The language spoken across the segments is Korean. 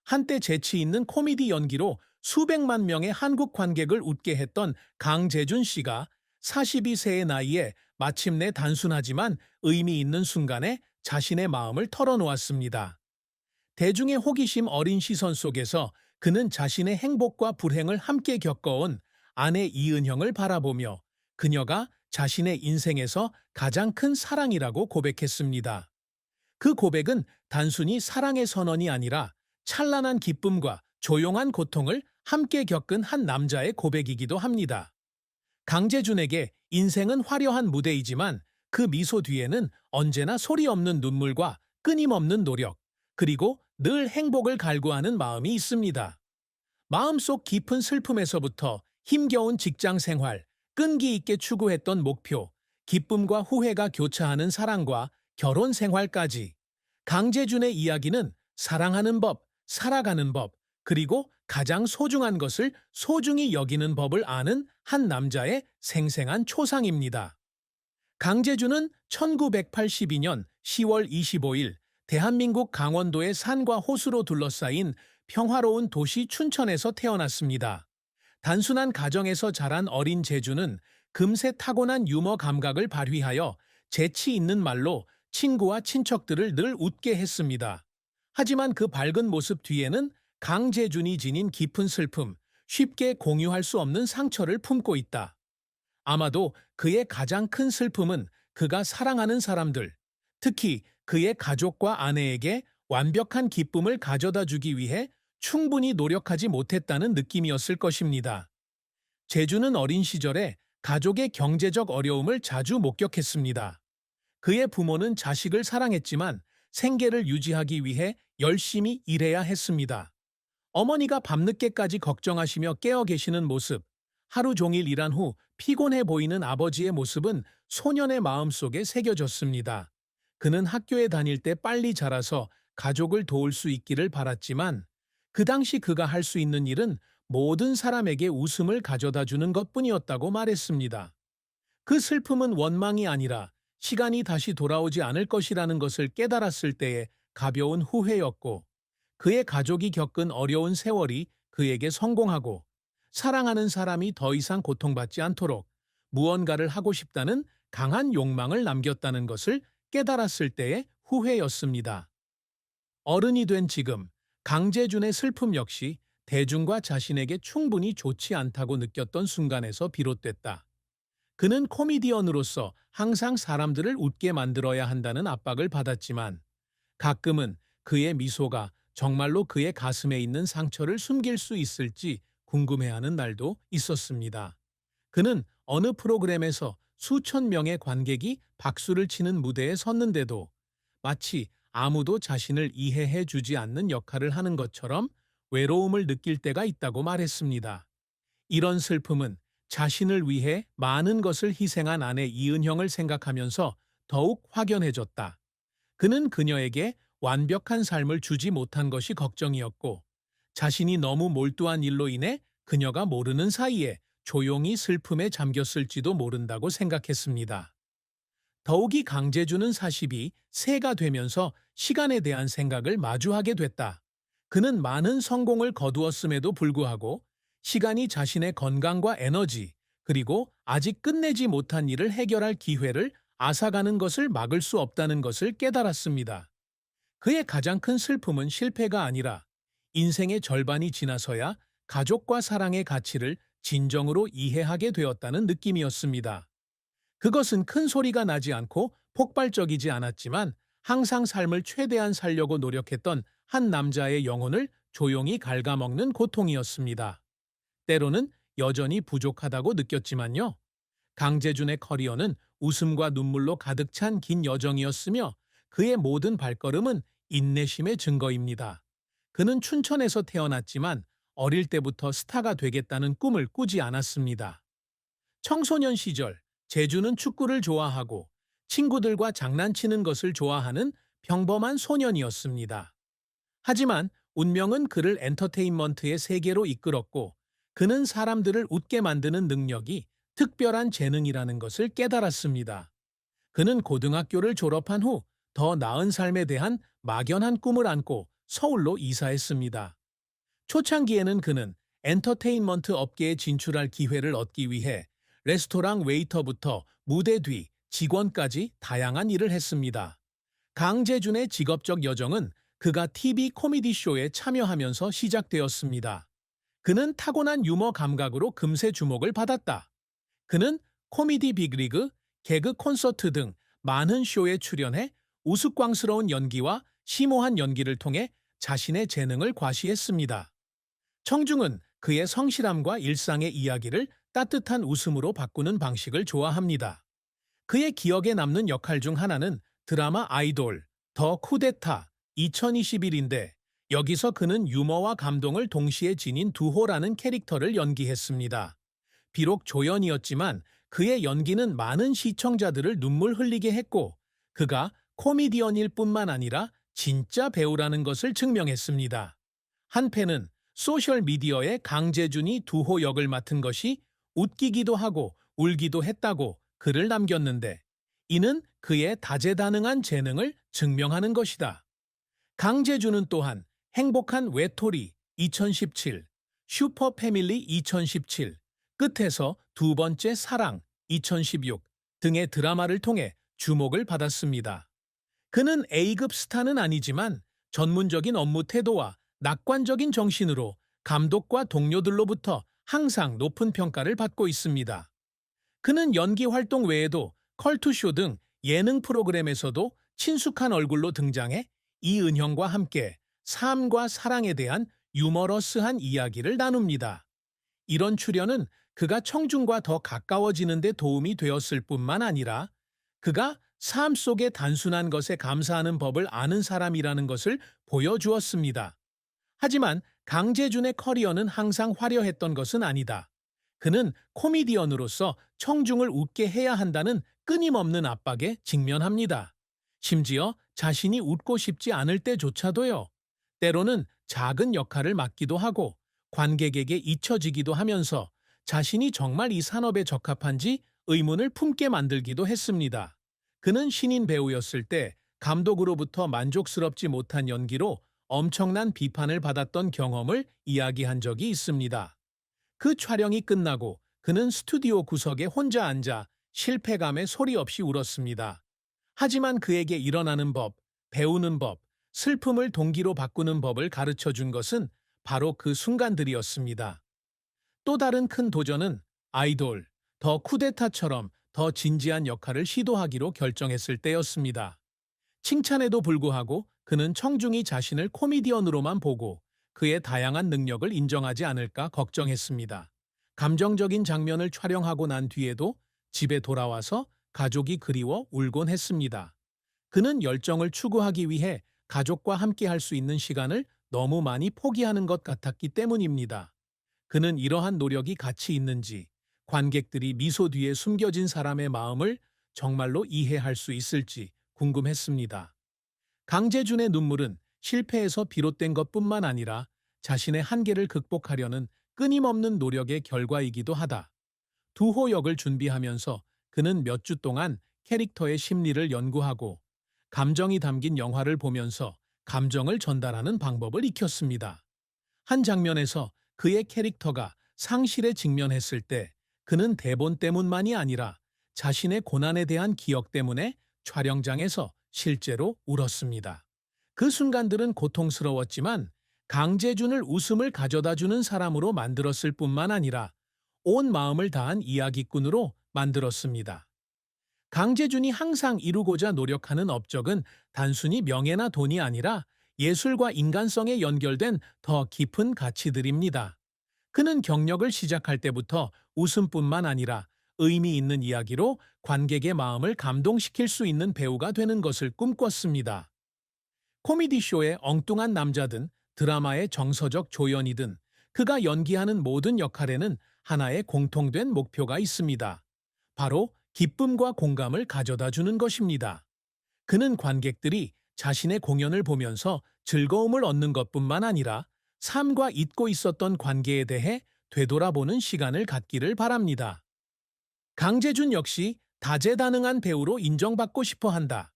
한때 재치 있는 코미디 연기로 수백만 명의 한국 관객을 웃게 했던 강재준 씨가 42세의 나이에 마침내 단순하지만 의미 있는 순간에 자신의 마음을 털어놓았습니다. 대중의 호기심 어린 시선 속에서 그는 자신의 행복과 불행을 함께 겪어온 아내 이은형을 바라보며 그녀가 자신의 인생에서 가장 큰 사랑이라고 고백했습니다. 그 고백은 단순히 사랑의 선언이 아니라 찬란한 기쁨과 조용한 고통을 함께 겪은 한 남자의 고백이기도 합니다. 강재준에게 인생은 화려한 무대이지만 그 미소 뒤에는 언제나 소리 없는 눈물과 끊임없는 노력, 그리고 늘 행복을 갈구하는 마음이 있습니다. 마음속 깊은 슬픔에서부터 힘겨운 직장 생활, 끈기 있게 추구했던 목표, 기쁨과 후회가 교차하는 사랑과 결혼 생활까지 강재준의 이야기는 사랑하는 법, 살아가는 법, 그리고 가장 소중한 것을 소중히 여기는 법을 아는 한 남자의 생생한 초상입니다. 강재준은 1982년 10월 25일 대한민국 강원도의 산과 호수로 둘러싸인 평화로운 도시 춘천에서 태어났습니다. 단순한 가정에서 자란 어린 재준은 금세 타고난 유머 감각을 발휘하여 재치 있는 말로 친구와 친척들을 늘 웃게 했습니다. 하지만 그 밝은 모습 뒤에는 강재준이 지닌 깊은 슬픔, 쉽게 공유할 수 없는 상처를 품고 있다. 아마도 그의 가장 큰 슬픔은 그가 사랑하는 사람들, 특히 그의 가족과 아내에게 완벽한 기쁨을 가져다 주기 위해 충분히 노력하지 못했다는 느낌이었을 것입니다. 재준은 어린 시절에 가족의 경제적 어려움을 자주 목격했습니다. 그의 부모는 자식을 사랑했지만 생계를 유지하기 위해 열심히 일해야 했습니다. 어머니가 밤늦게까지 걱정하시며 깨어 계시는 모습, 하루 종일 일한 후 피곤해 보이는 아버지의 모습은 소년의 마음속에 새겨졌습니다. 그는 학교에 다닐 때 빨리 자라서 가족을 도울 수 있기를 바랐지만 그 당시 그가 할 수 있는 일은 모든 사람에게 웃음을 가져다 주는 것뿐이었다고 말했습니다. 그 슬픔은 원망이 아니라 시간이 다시 돌아오지 않을 것이라는 것을 깨달았을 때의 가벼운 후회였고, 그의 가족이 겪은 어려운 세월이 그에게 성공하고 사랑하는 사람이 더 이상 고통받지 않도록 무언가를 하고 싶다는 강한 욕망을 남겼다는 것을 깨달았을 때의 후회였습니다. 어른이 된 지금, 강재준의 슬픔 역시 대중과 자신에게 충분히 좋지 않다고 느꼈던 순간에서 비롯됐다. 그는 코미디언으로서 항상 사람들을 웃게 만들어야 한다는 압박을 받았지만 가끔은 그의 미소가 정말로 그의 가슴에 있는 상처를 숨길 수 있을지 궁금해하는 날도 있었습니다. 그는 어느 프로그램에서 수천 명의 관객이 박수를 치는 무대에 섰는데도 마치 아무도 자신을 이해해 주지 않는 역할을 하는 것처럼 외로움을 느낄 때가 있다고 말했습니다. 이런 슬픔은 자신을 위해 많은 것을 희생한 아내 이은형을 생각하면서 더욱 확연해졌다. 그는 그녀에게 완벽한 삶을 주지 못한 것이 걱정이었고, 자신이 너무 몰두한 일로 인해 그녀가 모르는 사이에 조용히 슬픔에 잠겼을지도 모른다고 생각했습니다. 더욱이 강재준은 40이 새가 되면서 시간에 대한 생각을 마주하게 됐다. 그는 많은 성공을 거두었음에도 불구하고 시간이 자신의 건강과 에너지, 그리고 아직 끝내지 못한 일을 해결할 기회를 앗아가는 것을 막을 수 없다는 것을 깨달았습니다. 그의 가장 큰 슬픔은 실패가 아니라 인생의 절반이 지나서야 가족과 사랑의 가치를 진정으로 이해하게 되었다는 느낌이었습니다. 그것은 큰 소리가 나지 않고 폭발적이지 않았지만 항상 삶을 최대한 살려고 노력했던 한 남자의 영혼을 조용히 갉아먹는 고통이었습니다. 때로는 여전히 부족하다고 느꼈지만요. 강재준의 커리어는 웃음과 눈물로 가득 찬 긴 여정이었으며 그의 모든 발걸음은 인내심의 증거입니다. 그는 춘천에서 태어났지만 어릴 때부터 스타가 되겠다는 꿈을 꾸지 않았습니다. 청소년 시절, 재준은 축구를 좋아하고 친구들과 장난치는 것을 좋아하는 평범한 소년이었습니다. 하지만 운명은 그를 엔터테인먼트의 세계로 이끌었고 그는 사람들을 웃게 만드는 능력이 특별한 재능이라는 것을 깨달았습니다. 그는 고등학교를 졸업한 후 더 나은 삶에 대한 막연한 꿈을 안고 서울로 이사했습니다. 초창기에는 그는 엔터테인먼트 업계에 진출할 기회를 얻기 위해 레스토랑 웨이터부터 무대 뒤 직원까지 다양한 일을 했습니다. 강재준의 직업적 여정은 그가 TV 코미디 쇼에 참여하면서 시작되었습니다. 그는 타고난 유머 감각으로 금세 주목을 받았다. 그는 코미디 빅리그, 개그 콘서트 등 많은 쇼에 출연해 우스꽝스러운 연기와 심오한 연기를 통해 자신의 재능을 과시했습니다. 청중은 그의 성실함과 일상의 이야기를 따뜻한 웃음으로 바꾸는 방식을 좋아합니다. 그의 기억에 남는 역할 중 하나는 드라마 아이돌, 더 쿠데타 2021인데 여기서 그는 유머와 감동을 동시에 지닌 두호라는 캐릭터를 연기했습니다. 비록 조연이었지만 그의 연기는 많은 시청자들을 눈물 흘리게 했고 그가 코미디언일 뿐만 아니라 진짜 배우라는 것을 증명했습니다. 한편은 소셜미디어에 강재준이 두호 역을 맡은 것이 웃기기도 하고 울기도 했다고 글을 남겼는데 이는 그의 다재다능한 재능을 증명하는 것이다. 강재준은 또한 행복한 외톨이 2017, 슈퍼패밀리 2017, 끝에서 두 번째 사랑 2016 등의 드라마를 통해 주목을 받았습니다. 그는 A급 스타는 아니지만 전문적인 업무 태도와 낙관적인 정신으로 감독과 동료들로부터 항상 높은 평가를 받고 있습니다. 그는 연기 활동 외에도 컬투쇼 등 예능 프로그램에서도 친숙한 얼굴로 등장해 이은형과 함께 삶과 사랑에 대한 유머러스한 이야기를 나눕니다. 이런 출연은 그가 청중과 더 가까워지는 데 도움이 되었을 뿐만 아니라 그가 삶 속의 단순한 것에 감사하는 법을 아는 사람이라는 것을 보여주었습니다. 하지만 강재준의 커리어는 항상 화려했던 것은 아니다. 그는 코미디언으로서 청중을 웃게 해야 한다는 끊임없는 압박에 직면합니다. 심지어 자신이 웃고 싶지 않을 때조차도요. 때로는 작은 역할을 맡기도 하고 관객에게 잊혀지기도 하면서 자신이 정말 이 산업에 적합한지 의문을 품게 만들기도 했습니다. 그는 신인 배우였을 때 감독으로부터 만족스럽지 못한 연기로 엄청난 비판을 받았던 경험을 이야기한 적이 있습니다. 그 촬영이 끝나고 그는 스튜디오 구석에 혼자 앉아 실패감에 소리 없이 울었습니다. 하지만 그에게 일어나는 법, 배우는 법, 슬픔을 동기로 바꾸는 법을 가르쳐 준 것은 바로 그 순간들이었습니다. 또 다른 큰 도전은 아이돌, 더 쿠데타처럼 더 진지한 역할을 시도하기로 결정했을 때였습니다. 칭찬에도 불구하고 그는 청중이 자신을 코미디언으로만 보고 그의 다양한 능력을 인정하지 않을까 걱정했습니다. 감정적인 장면을 촬영하고 난 뒤에도 집에 돌아와서 가족이 그리워 울곤 했습니다. 그는 열정을 추구하기 위해 가족과 함께 할 수 있는 시간을 너무 많이 포기하는 것 같았기 때문입니다. 그는 이러한 노력이 가치 있는지, 관객들이 미소 뒤에 숨겨진 사람의 마음을 정말로 이해할 수 있을지 궁금했습니다. 강재준의 눈물은 실패에서 비롯된 것뿐만 아니라 자신의 한계를 극복하려는 끊임없는 노력의 결과이기도 하다. 두호 역을 준비하면서 그는 몇 주 동안 캐릭터의 심리를 연구하고 감정이 담긴 영화를 보면서 감정을 전달하는 방법을 익혔습니다. 한 장면에서 그의 캐릭터가 상실에 직면했을 때 그는 대본 때문만이 아니라 자신의 고난에 대한 기억 때문에 촬영장에서 실제로 울었습니다. 그 순간들은 고통스러웠지만 강재준을 웃음을 가져다주는 사람으로 만들었을 뿐만 아니라 온 마음을 다한 이야기꾼으로 만들었습니다. 강재준이 항상 이루고자 노력하는 업적은 단순히 명예나 돈이 아니라 예술과 인간성에 연결된 더 깊은 가치들입니다. 그는 경력을 시작할 때부터 웃음뿐만 아니라 의미 있는 이야기로 관객의 마음을 감동시킬 수 있는 배우가 되는 것을 꿈꿨습니다. 코미디쇼의 엉뚱한 남자든 드라마의 정서적 조연이든 그가 연기하는 모든 역할에는 하나의 공통된 목표가 있습니다. 바로 기쁨과 공감을 가져다 주는 것입니다. 그는 관객들이 자신의 공연을 보면서 즐거움을 얻는 것뿐만 아니라 삶과 잇고 있었던 관계에 대해 되돌아보는 시간을 갖기를 바랍니다. 강재준 역시 다재다능한 배우로 인정받고 싶어 한다.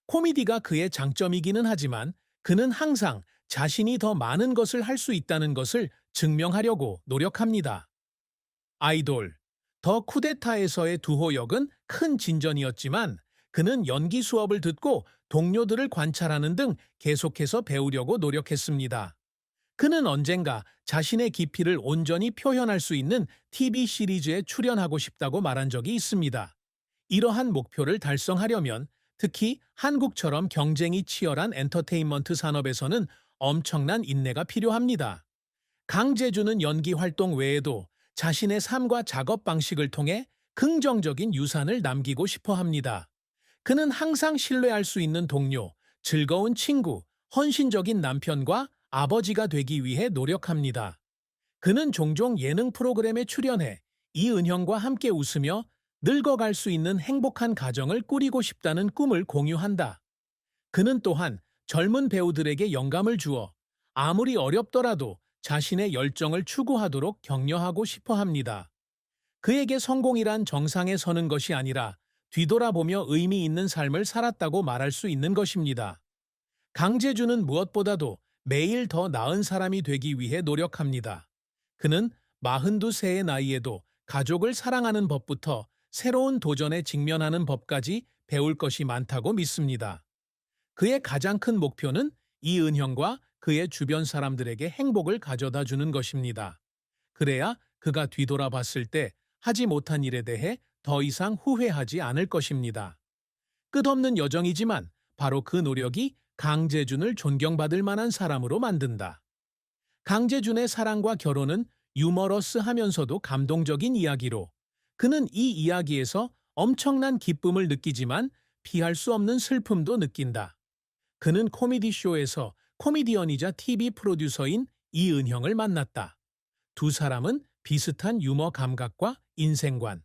코미디가 그의 장점이기는 하지만 그는 항상 자신이 더 많은 것을 할 수 있다는 것을 증명하려고 노력합니다. 아이돌 더 쿠데타에서의 두호 역은 큰 진전이었지만 그는 연기 수업을 듣고 동료들을 관찰하는 등 계속해서 배우려고 노력했습니다. 그는 언젠가 자신의 깊이를 온전히 표현할 수 있는 TV 시리즈에 출연하고 싶다고 말한 적이 있습니다. 이러한 목표를 달성하려면 특히 한국처럼 경쟁이 치열한 엔터테인먼트 산업에서는 엄청난 인내가 필요합니다. 강재준은 연기 활동 외에도 자신의 삶과 작업 방식을 통해 긍정적인 유산을 남기고 싶어 합니다. 그는 항상 신뢰할 수 있는 동료, 즐거운 친구, 헌신적인 남편과 아버지가 되기 위해 노력합니다. 그는 종종 예능 프로그램에 출연해 이은형과 함께 웃으며 늙어갈 수 있는 행복한 가정을 꾸리고 싶다는 꿈을 공유한다. 그는 또한 젊은 배우들에게 영감을 주어 아무리 어렵더라도 자신의 열정을 추구하도록 격려하고 싶어 합니다. 그에게 성공이란 정상에 서는 것이 아니라 뒤돌아보며 의미 있는 삶을 살았다고 말할 수 있는 것입니다. 강재준은 무엇보다도 매일 더 나은 사람이 되기 위해 노력합니다. 그는 42세의 나이에도 가족을 사랑하는 법부터 새로운 도전에 직면하는 법까지 배울 것이 많다고 믿습니다. 그의 가장 큰 목표는 이은형과 그의 주변 사람들에게 행복을 가져다 주는 것입니다. 그래야 그가 뒤돌아봤을 때 하지 못한 일에 대해 더 이상 후회하지 않을 것입니다. 끝없는 여정이지만 바로 그 노력이 강재준을 존경받을 만한 사람으로 만든다. 강재준의 사랑과 결혼은 유머러스하면서도 감동적인 이야기로 그는 이 이야기에서 엄청난 기쁨을 느끼지만 피할 수 없는 슬픔도 느낀다. 그는 코미디쇼에서 코미디언이자 TV 프로듀서인 이은형을 만났다. 두 사람은 비슷한 유머 감각과 인생관,